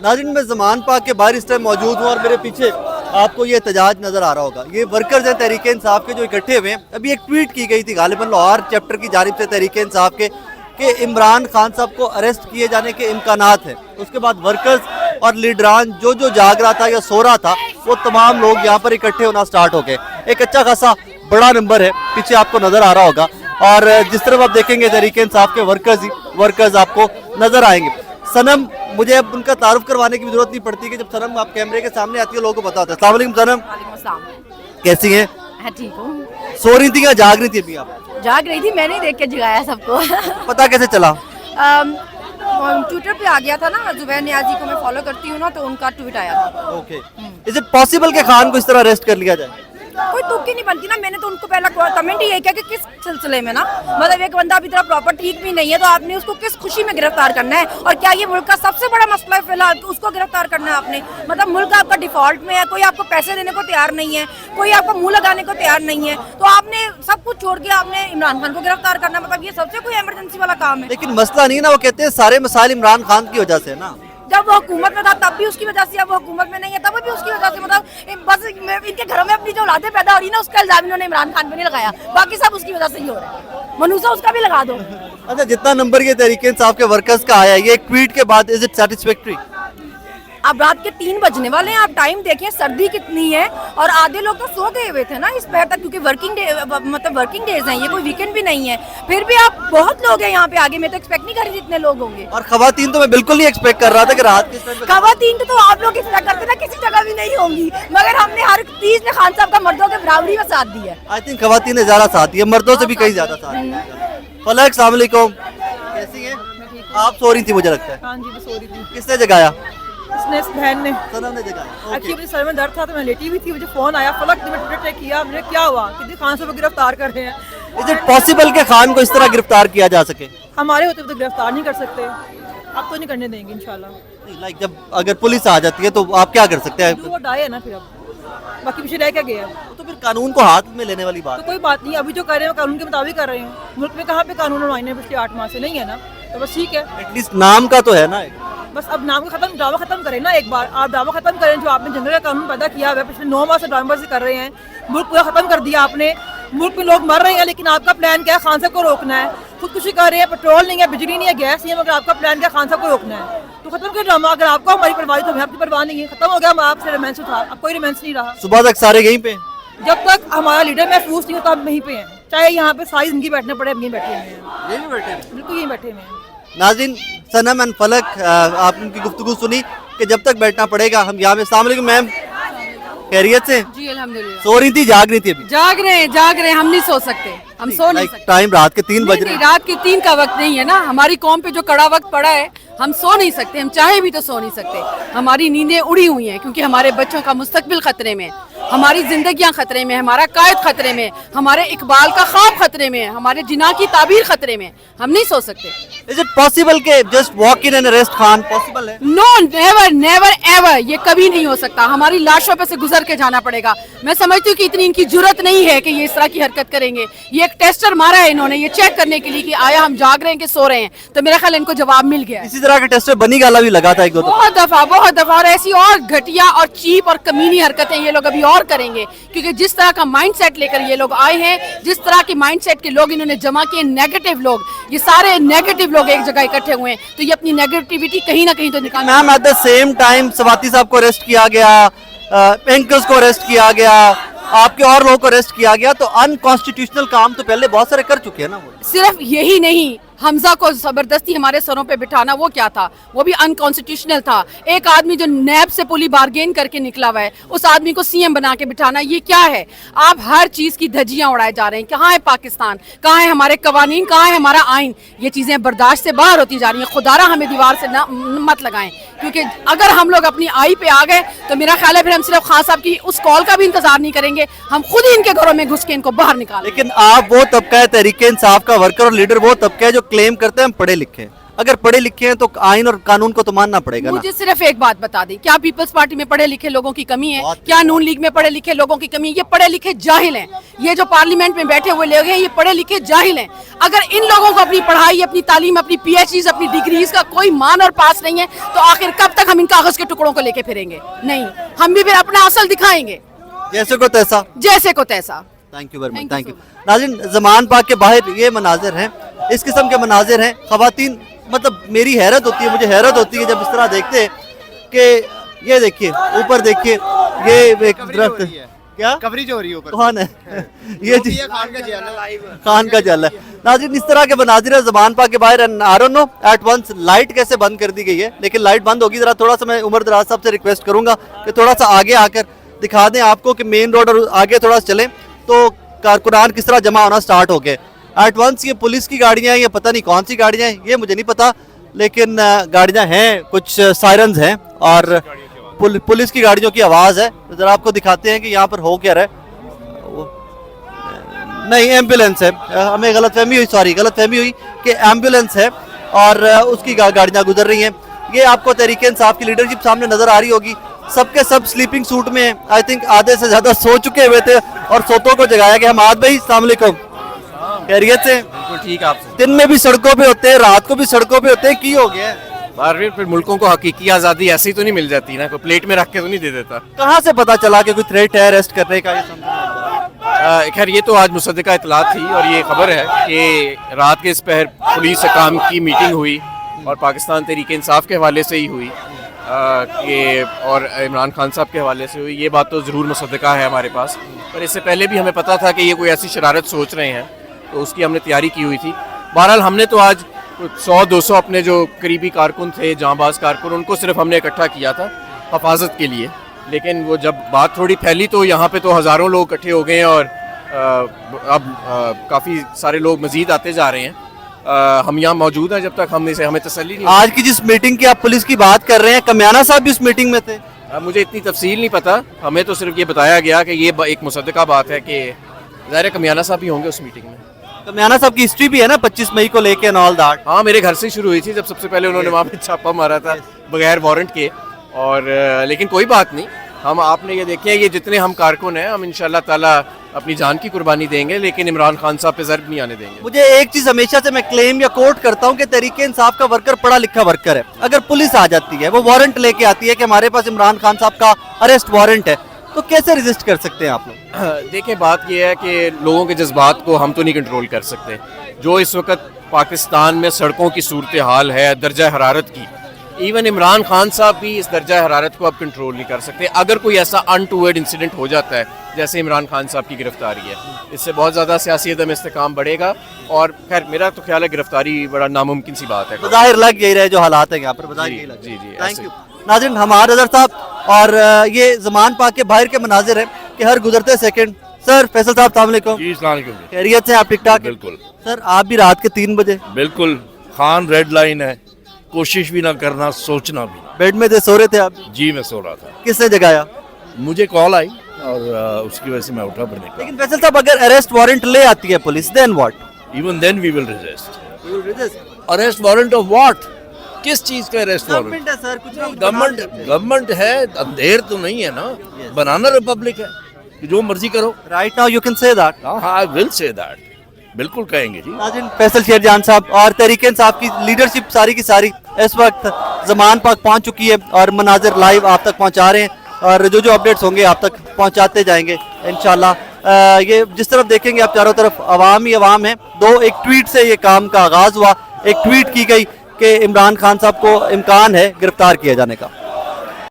नाज़रीन मैं ज़मान पाक के बाहर इस टाइम मौजूद हूँ और मेरे पीछे आपको ये एहतजाज नज़र आ रहा होगा। ये वर्कर्स हैं तहरीक इंसाफ के जो इकट्ठे हुए हैं। अभी एक ट्वीट की गई थी गालिबन लाहौर चैप्टर की जानिब से तहरीक इंसाफ के कि इमरान खान साहब को अरेस्ट किए जाने के इम्कानात हैं। उसके बाद वर्कर्स और लीडरान जो जाग रहा था या सो रहा था वो तमाम लोग यहाँ पर इकट्ठे होना स्टार्ट हो गए। एक अच्छा खासा बड़ा नंबर है पीछे आपको नज़र आ रहा होगा और जिस तरफ आप देखेंगे तहरीक इंसाफ के वर्कर्स आपको नज़र आएंगे। सनम, मुझे अब उनका तारुफ करवाने की जरूरत नहीं पड़ती कि जब सनम आप कैमरे के सामने आती है लोगों को पता होता है। अस्सलाम वालेकुम सनम, कैसी हैं? ठीक हूँ। सो रही थी या जाग रही थी? अभी आप जाग रही थी, मैंने देख के जगाया सबको। पता कैसे चला? ट्विटर पे आ गया था ना, जुबैर नियाजी को मैं फॉलो करती हूँ ना, तो उनका ट्वीट आया था। ओके, इज इट पॉसिबल कि खान को इस तरह अरेस्ट कर लिया जाए? कोई तुक ही नहीं बनती ना। मैंने तो उनको पहला कमेंट ही यही किया कि किस सिलसिले में ना, मतलब एक बंदा अभी तरह प्रॉपर ठीक भी नहीं है तो आपने उसको किस खुशी में गिरफ्तार करना है? और क्या ये मुल्क का सबसे बड़ा मसला है फिलहाल, तो उसको गिरफ्तार करना है आपने? मतलब मुल्क आपका डिफॉल्ट में है, कोई आपको पैसे देने को तैयार नहीं है, कोई आपको मुंह लगाने को तैयार नहीं है, तो आपने सब कुछ छोड़ के आपने इमरान खान को गिरफ्तार करना, मतलब ये सबसे कोई इमरजेंसी वाला काम है। लेकिन मसला नहीं ना, वो कहते हैं सारे मसाइल इमरान खान की वजह से ना। जब वो हुकूमत में था तब भी उसकी वजह से, अब वो हुकूमत में नहीं है तब भी उसकी वजह से। मतलब बस इनके घरों में अपनी जो औलादें पैदा हो रही है ना, उसका इल्जाम इन्होंने इमरान खान पे नहीं लगाया, बाकी सब उसकी वजह से ही हो रहा है। मनूसा उसका भी लगा दो। अच्छा, जितना नंबर ये तहरीक इंसाफ के वर्कर्स का आया ये एक ट्वीट के बाद, इज इट सेटिस्फैक्टरी? अब रात के 3 बजने वाले हैं, आप टाइम देखें, सर्दी कितनी है और आधे लोग तो सो गए हुए थे ना इस पहर तक, क्योंकि वर्किंग डेज हैं, ये कोई वीकेंड भी नहीं है। फिर भी आप बहुत लोग हैं यहाँ पे आगे, मैं तो एक्सपेक्ट नहीं कर रही जितने लोग होंगे। और खवातीन तो मैं बिल्कुल नहीं एक्सपेक्ट कर रहा था कि रात के टाइम पे खवातीन तो आप लोग एक्सपेक्ट करते ना किसी जगह भी नहीं होंगी, मगर हमने हर चीज में खान साहब का मर्दों के बराबरी में साथ दिया। आई थिंक खवातीन ने ज्यादा साथ दिया, मर्दों से भी कहीं ज्यादा साथ दिया। फलक, अस्सलाम वालेकुम, कैसी हैं आप? सो रही थी मुझे लगता है। हाँ जी, मैं सो रही थी। किसने जगाया? इसने, बहन ने। सनम ने जगाया। एक्चुअली मेरे सर में दर्द था तो मैं लेटी हुई थी, मुझे फोन आया, फलक ने ट्विटर चेक किया, मैंने क्या हुआ कि खान साहब को गिरफ्तार कर रहे हैं। इज इट पॉसिबल कि खान को इस तरह गिरफ्तार किया जा सके? हमारे होते तो गिरफ्तार नहीं कर सकते, अब तो नहीं करने देंगे इंशाल्लाह। लाइक जब अगर पुलिस आ जाती है तो आप क्या कर सकते हैं? वो डाय है ना, फिर अब बाकी पीछे रह क्या गया। तो फिर कानून को हाथ में लेने वाली बात। तो कोई बात नहीं, अभी जो कर रहे हैं कानून के मुताबिक कर रहे हैं। मुल्क में कहाँ पे कानून मायने पिछले 8 माह से नहीं है ना, तो बस ठीक है। एटलीस्ट नाम का तो है ना। बस अब नाम का ड्रामा खत्म करें ना, एक बार आप ड्रामा खत्म करें। जो आपने जनरल का कानून पैदा किया है पिछले 9 माह से ड्रामा से कर रहे हैं, मुल्क पूरा खत्म कर दिया आपने। मुल्क में लोग मर रहे हैं, लेकिन आपका प्लान क्या है? खान साहब को रोकना है। खुदकुशी कर रहे हैं, पेट्रोल नहीं है, बिजली नहीं है, गैस नहीं है, मगर आपका प्लान क्या? खान साहब को रोकना है। तो खत्म कर ड्रामा। अगर आपको हमारी परवाह तो हमें आपकी परवाह नहीं है, खत्म हो गया। हम आपसे रोमांस था, अब कोई रोमांस नहीं रहा। सुबह तक सारे यहीं पे, जब तक हमारा लीडर महफूज नहीं होता हम यहीं पे हैं, चाहे यहाँ पे सारी जिंदगी बैठना पड़े, हम यहीं बैठे हुए हैं। यहीं बैठे हैं, बिल्कुल यहीं बैठे हुए हैं। नाज़रीन, सनम एंड फलक, आपने उनकी गुफ्तगू सुनी कि जब तक बैठना पड़ेगा हम यहाँ पे। अस्सलाम वालेकुम मैम, खैरियत से? जी अल्हम्दुलिल्लाह। सो रही थी, जाग रही थी? अभी जाग रहे हैं, हम नहीं सो सकते, हम सो नहीं सकते। टाइम रात के 3 बज रहे हैं। रात के 3 का वक्त नहीं है ना, हमारी कौम पे जो कड़ा वक्त पड़ा है, हम सो नहीं सकते, हम चाहे भी तो सो नहीं सकते। हमारी नींदें उड़ी हुई हैं क्योंकि हमारे बच्चों का मुस्तकबिल खतरे में, हमारी जिंदगियां खतरे में, हमारा कायद खतरे में, हमारे इकबाल का ख्वाब खतरे में, हमारे जिना की ताबीर खतरे में, हम नहीं सो सकते। इज इट पॉसिबल कि just walk in and arrest Khan? Possible है? नो, नेवर नेवर एवर, ये कभी नहीं हो सकता। हमारी लाशों पे से गुजर के जाना पड़ेगा। मैं समझती हूँ कि इतनी इनकी जुर्रत नहीं है कि ये इस तरह की हरकत करेंगे। ये एक टेस्टर मारा है इन्होंने, ये चेक करने के लिए कि आया हम जाग रहे हैं कि सो रहे हैं, तो मेरा ख्याल इनको जवाब मिल गया। इसी तरह के टेस्टर बनी गाला भी लगा था एक दो, बहुत दफा, और ऐसी और घटिया और चीप और कमीनी हरकतें ये लोग अभी और करेंगे, क्योंकि जिस तरह का माइंडसेट लेकर ये लोग आए हैं, जिस तरह के माइंडसेट के लोग इन्होंने जमा किए, नेगेटिव लोग, ये सारे नेगेटिव लोग एक जगह इकट्ठे हुए हैं, तो ये अपनी नेगेटिविटी कहीं ना कहीं तो निकाल। Ma'am, at the same time सवाती साहब को अरेस्ट किया गया, एंकर्स को अरेस्ट किया गया, आपके और लोगों को अरेस्ट किया गया, तो अनकॉन्स्टिट्यूशनल काम तो पहले बहुत सारे कर चुके हैं ना वो। सिर्फ यही नहीं, हमजा को जबरदस्ती हमारे सरों पे बिठाना, वो क्या था? वो भी अनकॉन्स्टिट्यूशनल था। एक आदमी जो नैब से पुली बार्गेन करके निकला हुआ है, उस आदमी को सीएम बना के बिठाना, ये क्या है? आप हर चीज की धज्जियां उड़ाए जा रहे हैं। कहाँ है पाकिस्तान? कहाँ है हमारे कवानीन? कहाँ है हमारा आइन? ये चीजें बर्दाश्त से बाहर होती जा रही हैं। खुदारा हमें दीवार से मत लगाएं, क्योंकि अगर हम लोग अपनी आई पे आ गए तो मेरा ख्याल है फिर हम सिर्फ खान साहब की उस कॉल का भी इंतजार नहीं करेंगे, हम खुद ही इनके घरों में घुस के इनको बाहर निकालें। लेकिन आप वो तबका है तहरीक इंसाफ का वर्कर और लीडर, वो तबका है जो क्लेम करते हैं हम पढ़े लिखे हैं। अगर पढ़े लिखे हैं तो आइन और कानून को तो मानना पड़ेगा ना। मुझे सिर्फ एक बात बता दी, क्या पीपल्स पार्टी में पढ़े लिखे लोगों की कमी है? क्या नून लीग में पढ़े लिखे लोगों की कमी है? ये पढ़े लिखे जाहिल हैं। ये जो पार्लियामेंट में बैठे हुए लोग हैं ये पढ़े लिखे जाहिल हैं। अगर इन लोगों को अपनी पढ़ाई, अपनी तालीम, अपनी PhDs, अपनी डिग्रीज का कोई मान और पास नहीं है तो आखिर कब तक हम इन कागज के टुकड़ों को लेके फिरेंगे? नहीं, हम भी फिर अपना असल दिखाएंगे, जैसे को तैसा। जैसे को तैसा। Thank you very much, thank you. नाज़रीन, ज़मान पाक के बाहर ये मनाजिर हैं, इस किस्म के मनाजिर हैं। ख़वातीन, मतलब मेरी हैरत होती है, मुझे हैरत होती है जब इस तरह देखते हैं कि ये देखिए ऊपर देखिए, ये एक दरख्त क्या कवरेज हो रही है ऊपर। कौन है ये जी खान का जल है। नाज़रीन, इस तरह के मनाजिर ज़मान पाक के बाहर। I don't know at once light कैसे बंद कर दी गई है, लेकिन लाइट बंद होगी। ज़रा थोड़ा सा मैं उमर दराज साहब से रिक्वेस्ट करूंगा कि थोड़ा सा आगे आकर दिखा दें आपको कि मेन रोड और आगे थोड़ा सा चलें तो कारकुनान किस तरह जमा होना स्टार्ट हो गए। एट वंस ये पुलिस की गाड़ियाँ हैं, ये पता नहीं कौन सी गाड़ियाँ हैं, ये मुझे नहीं पता, लेकिन गाड़ियाँ हैं, कुछ सायरन्स हैं और पुलिस की गाड़ियों की आवाज़ है। ज़रा आपको दिखाते हैं कि यहाँ पर हो क्या रहा है। नहीं, एम्बुलेंस है, हमें गलतफहमी हुई, सॉरी गलतफहमी हुई कि एम्बुलेंस है और उसकी गाड़ियाँ गुजर रही हैं। ये आपको तहरीक इंसाफ की लीडरशिप सामने नज़र आ रही होगी। सबके सब स्लीपिंग सूट में हैं, आई थिंक आधे से ज़्यादा सो चुके हुए थे और सोतों को जगाया गया। हमाद भाई अस्सलाम वालेकुम, खैरियत से? बिल्कुल ठीक आपसे। दिन में भी सड़कों पे होते हैं, रात को भी सड़कों पे होते हैं, की हो गया है? बारवीं फिर मुल्कों को हकीकी आज़ादी ऐसी तो नहीं मिल जाती ना, कोई प्लेट में रख के तो नहीं दे देता। कहाँ से पता चला कि कोई थ्रेट है अरेस्ट करने का? ये खैर ये तो आज मुसद्दका इतलात थी और ये खबर है कि रात के इस पहर पुलिस हकाम की मीटिंग हुई और पाकिस्तान तहरीक इंसाफ के हवाले से ही हुई कि और इमरान खान साहब के हवाले से हुई। ये बात तो ज़रूर मुसद्दका है हमारे पास, पर इससे पहले भी हमें पता था कि ये कोई ऐसी शरारत सोच रहे हैं, तो उसकी हमने तैयारी की हुई थी। बहरहाल हमने तो आज 100-200 अपने जो करीबी कारकुन थे, जांबाज कारकुन, उनको सिर्फ हमने इकट्ठा किया था हिफाजत के लिए। लेकिन वो जब बात थोड़ी फैली तो यहाँ पे तो हज़ारों लोग इकट्ठे हो गए और अब काफ़ी सारे लोग मज़ीद आते जा रहे हैं। हम यहाँ मौजूद हैं जब तक हमें तसल्ली नहीं। आज की जिस मीटिंग की आप पुलिस की बात कर रहे हैं, कमियाना साहब भी उस मीटिंग में थे? मुझे इतनी तफसील नहीं पता, हमें तो सिर्फ ये बताया गया कि ये एक मुसद्दका बात है कि ज़ाहिर कमियाना साहब भी होंगे उस मीटिंग में। कमियाना साहब की हिस्ट्री भी है ना 25 मई को लेके एंड ऑल दैट। हाँ, मेरे घर से शुरू हुई थी जब सबसे पहले उन्होंने वहाँ पे छापा मारा था बगैर वारंट के। और लेकिन कोई बात नहीं, हम आपने ये देखे ये जितने हम कारकुन हैं, हम इंशाल्लाह ताला अपनी जान की कुर्बानी देंगे, लेकिन इमरान खान साहब पे ज़र्ब नहीं आने देंगे। मुझे एक चीज हमेशा से मैं क्लेम या कोट करता हूँ कि तहरीक इंसाफ का वर्कर पढ़ा लिखा वर्कर है। अगर पुलिस आ जाती है, वो वारंट लेके आती है कि हमारे पास इमरान खान साहब का अरेस्ट वारंट है, तो कैसे रेजिस्ट कर सकते हैं आप लोग? देखिए, बात यह है कि लोगों के जज्बात को हम तो नहीं कंट्रोल कर सकते। जो इस वक्त पाकिस्तान में सड़कों की सूरत हाल है, दर्जा हरारत की, इवन इमरान खान साहब भी इस दर्जा हरारत को अब कंट्रोल नहीं कर सकते। अगर कोई ऐसा अनटूवर्ड इंसिडेंट हो जाता है जैसे इमरान खान साहब की गिरफ्तारी है, इससे बहुत ज़्यादा सियासी अदम इस्तेकाम बढ़ेगा और खैर मेरा तो ख्याल है गिरफ्तारी बड़ा नामुमकिन सी बात है। ज़ाहिर लग यही रहे जो हालात है यहाँ पर, बता यही लग। जी जी, थैंक यू। नाज़रीन, हमार रज़ा साहब और ये ज़मान पाक के बाहर के मनाजिर हैं कि हर गुजरते सेकंड। सर फैसल साहब अस्सलाम वालेकुम। जी अस्सलाम वालेकुम। खैरियत से? आप ठीक ठाक? बिल्कुल। सर आप भी रात के 3 बजे बिल्कुल, खान रेड लाइन है, कोशिश भी ना करना, सोचना भी ना। बेड में थे, सो रहे थे आप? जी मैं सो रहा था, किसने जगाया? मुझे कॉल आई और उसकी वजह से मैं उठा पर निकला। लेकिन फैसल साहब, अगर अरेस्ट वारंट ले आती है police, then what? Even then we will resist. Arrest warrant of what? किस चीज का अरेस्ट वारंट? गवर्नमेंट है सर, कुछ भी गवर्नमेंट है, अंधेर तो नहीं है ना, बनाना रिपब्लिक है कि जो मर्जी करो। Right now you can say that. हाँ, आई विल से दैट, बिल्कुल कहेंगे जी। नाज़रीन, फैसल शेरजान साहब और तहरीक इंसाफ की लीडरशिप सारी की सारी इस वक्त ज़मान पाक पहुंच चुकी है और मनाजिर लाइव आप तक पहुंचा रहे हैं और जो जो अपडेट्स होंगे आप तक पहुंचाते जाएंगे इंशाल्लाह। ये जिस तरफ देखेंगे आप, चारों तरफ अवाम ही अवाम है। एक ट्वीट से ये काम का आगाज़ हुआ, एक ट्वीट की गई कि इमरान खान साहब को इम्कान है गिरफ्तार किए जाने का।